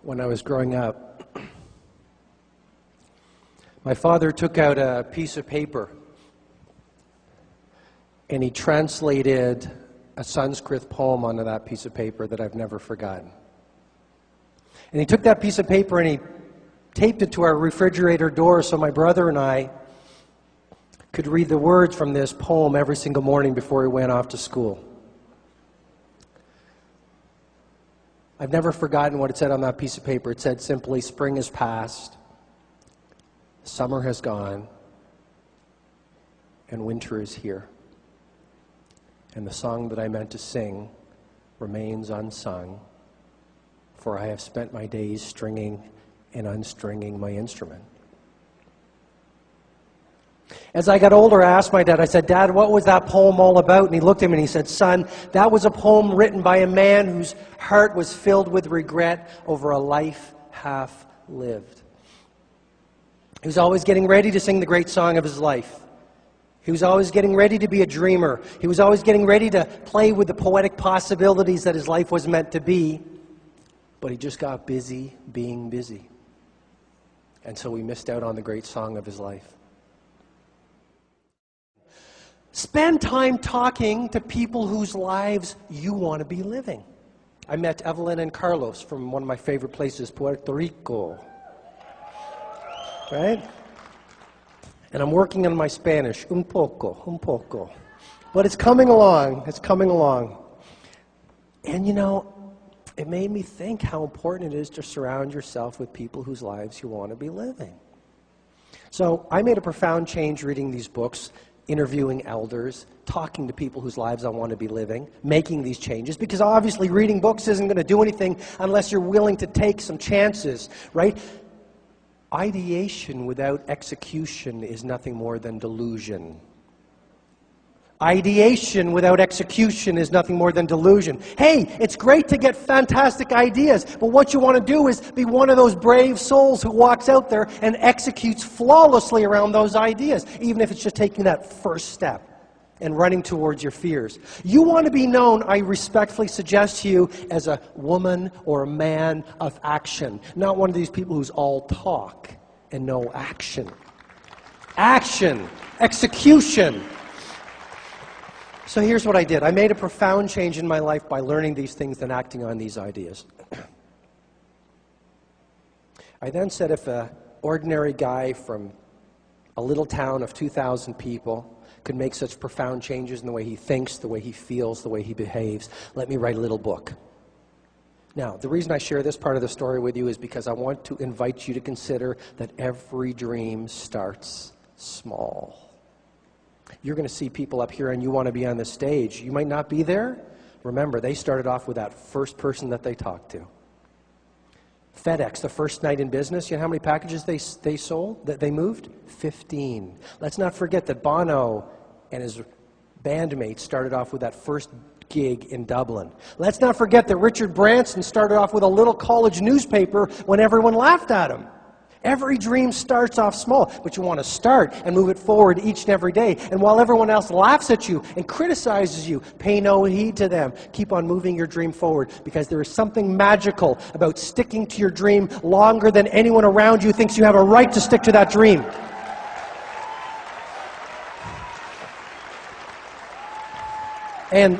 when I was growing up, my father took out a piece of paper and he translated a Sanskrit poem onto that piece of paper that I've never forgotten. And he took that piece of paper and he taped it to our refrigerator door so my brother and I could read the words from this poem every single morning before he went off to school. I've never forgotten what it said on that piece of paper. It said simply, "Spring is past, summer has gone, and winter is here. And the song that I meant to sing remains unsung, for I have spent my days stringing and unstringing my instrument." As I got older, I asked my dad, I said, "Dad, what was that poem all about?" And he looked at me and he said, "Son, that was a poem written by a man whose heart was filled with regret over a life half lived." He was always getting ready to sing the great song of his life. He was always getting ready to be a dreamer. He was always getting ready to play with the poetic possibilities that his life was meant to be. But he just got busy being busy. And so he missed out on the great song of his life. Spend time talking to people whose lives you want to be living. I met Evelyn and Carlos from one of my favorite places, Puerto Rico. Right? And I'm working on my Spanish, un poco. But it's coming along, And you know, it made me think how important it is to surround yourself with people whose lives you want to be living. So I made a profound change reading these books, interviewing elders, talking to people whose lives I want to be living, making these changes, because obviously reading books isn't going to do anything unless you're willing to take some chances, right? Ideation without execution is nothing more than delusion. Ideation without execution is nothing more than delusion. Hey, it's great to get fantastic ideas, but what you want to do is be one of those brave souls who walks out there and executes flawlessly around those ideas, even if it's just taking that first step and running towards your fears. You want to be known, I respectfully suggest to you, as a woman or a man of action, not one of these people who's all talk and no action. Action, execution. So here's what I did. I made a profound change in my life by learning these things and acting on these ideas. I then said, if an ordinary guy from a little town of 2,000 people could make such profound changes in the way he thinks, the way he feels, the way he behaves, let me write a little book. Now, the reason I share this part of the story with you is because I want to invite you to consider that every dream starts small. You're going to see people up here and you want to be on the stage. You might not be there. Remember, they started off with that first person that they talked to. FedEx, the first night in business, you know how many packages they sold, that they moved? 15. Let's not forget that Bono and his bandmates started off with that first gig in Dublin. Let's not forget that Richard Branson started off with a little college newspaper when everyone laughed at him. Every dream starts off small, but you want to start and move it forward each and every day. And while everyone else laughs at you and criticizes you, pay no heed to them. Keep on moving your dream forward, because there is something magical about sticking to your dream longer than anyone around you thinks you have a right to stick to that dream. And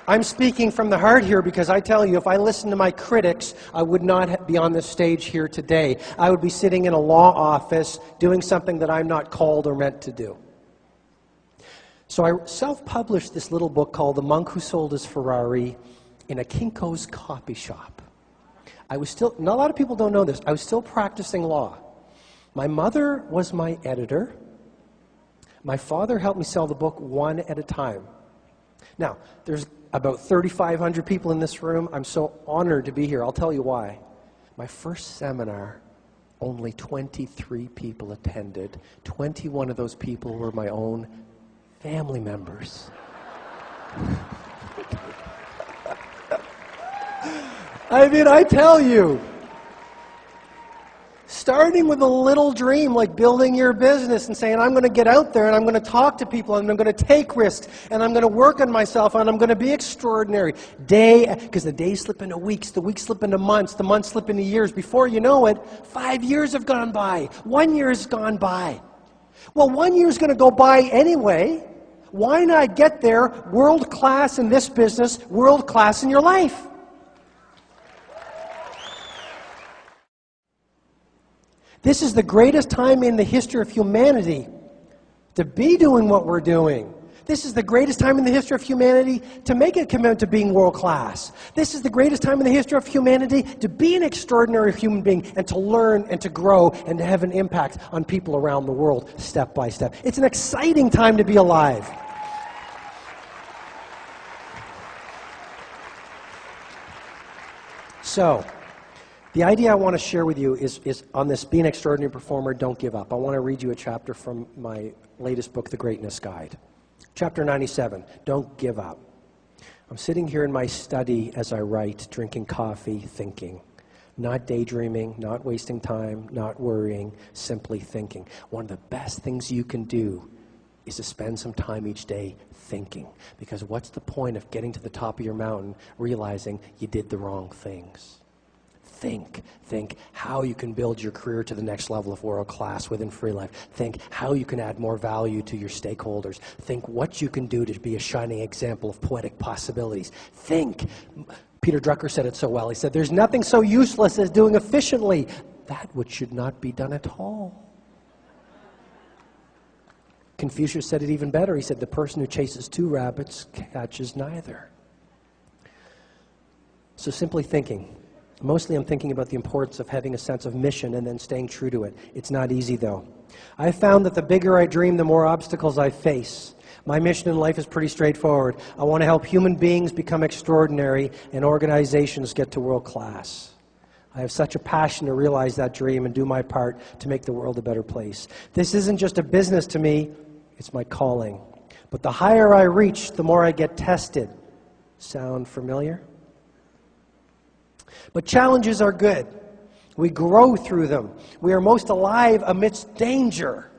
I'm speaking from the heart here, because I tell you, if I listened to my critics, I would not be on this stage here today. I would be sitting in a law office doing something that I'm not called or meant to do. So I self-published this little book called The Monk Who Sold His Ferrari in a Kinko's copy shop. I was still, not a lot of people don't know this, I was still practicing law. My mother was my editor. My father helped me sell the book one at a time. Now, there's about 3,500 people in this room. I'm so honored to be here. I'll tell you why. My first seminar, only 23 people attended. 21 of those people were my own family members. I mean, I tell you, Starting with a little dream, like building your business and saying, I'm going to get out there and I'm going to talk to people and I'm going to take risks and I'm going to work on myself and I'm going to be extraordinary. Because the days slip into weeks, the weeks slip into months, the months slip into years. Before you know it, 5 years have gone by. 1 year has gone by. Well, 1 year is going to go by anyway. Why not get there world class in this business, world class in your life? This is the greatest time in the history of humanity to be doing what we're doing. This is the greatest time in the history of humanity to make a commitment to being world class. This is the greatest time in the history of humanity to be an extraordinary human being and to learn and to grow and to have an impact on people around the world step by step. It's an exciting time to be alive. So, the idea I want to share with you is on this Be an Extraordinary Performer, Don't Give Up. I want to read you a chapter from my latest book, The Greatness Guide. Chapter 97, Don't Give Up. I'm sitting here in my study as I write, drinking coffee, thinking. Not daydreaming, not wasting time, not worrying, simply thinking. One of the best things you can do is to spend some time each day thinking. Because what's the point of getting to the top of your mountain, realizing you did the wrong things? Think how you can build your career to the next level of world class within free life. Think how you can add more value to your stakeholders. Think what you can do to be a shining example of poetic possibilities. Think. Peter Drucker said it so well. He said, there's nothing so useless as doing efficiently that which should not be done at all. Confucius said it even better. He said, the person who chases two rabbits catches neither. So simply thinking. Mostly I'm thinking about the importance of having a sense of mission and then staying true to it. It's not easy, though. I found that the bigger I dream, the more obstacles I face. My mission in life is pretty straightforward. I want to help human beings become extraordinary and organizations get to world class. I have such a passion to realize that dream and do my part to make the world a better place. This isn't just a business to me, it's my calling. But the higher I reach, the more I get tested. Sound familiar? But challenges are good. We grow through them. We are most alive amidst danger.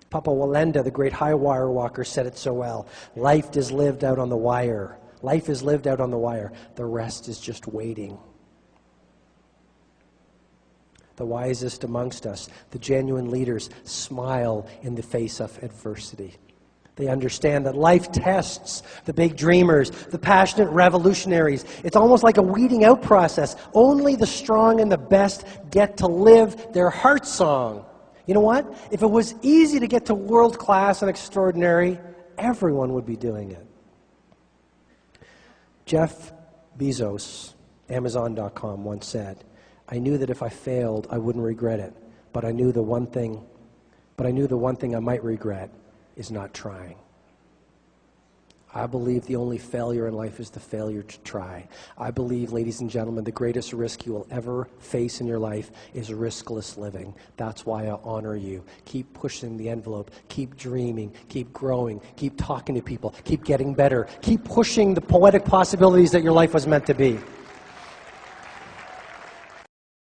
Papa Walenda, the great high wire walker, said it so well. Life is lived out on the wire. Life is lived out on the wire. The rest is just waiting. The wisest amongst us, the genuine leaders, smile in the face of adversity. They understand that life tests the big dreamers, the passionate revolutionaries. It's almost like a weeding out process. Only the strong and the best get to live their heart song. You know what? If it was easy to get to world class and extraordinary, everyone would be doing it. Jeff Bezos, Amazon.com, once said, I knew that if I failed, I wouldn't regret it. But I knew the one thing I might regret is not trying. I believe the only failure in life is the failure to try. I believe, ladies and gentlemen, the greatest risk you will ever face in your life is riskless living. That's why I honor you. Keep pushing the envelope. Keep dreaming. Keep growing. Keep talking to people. Keep getting better. Keep pushing the poetic possibilities that your life was meant to be.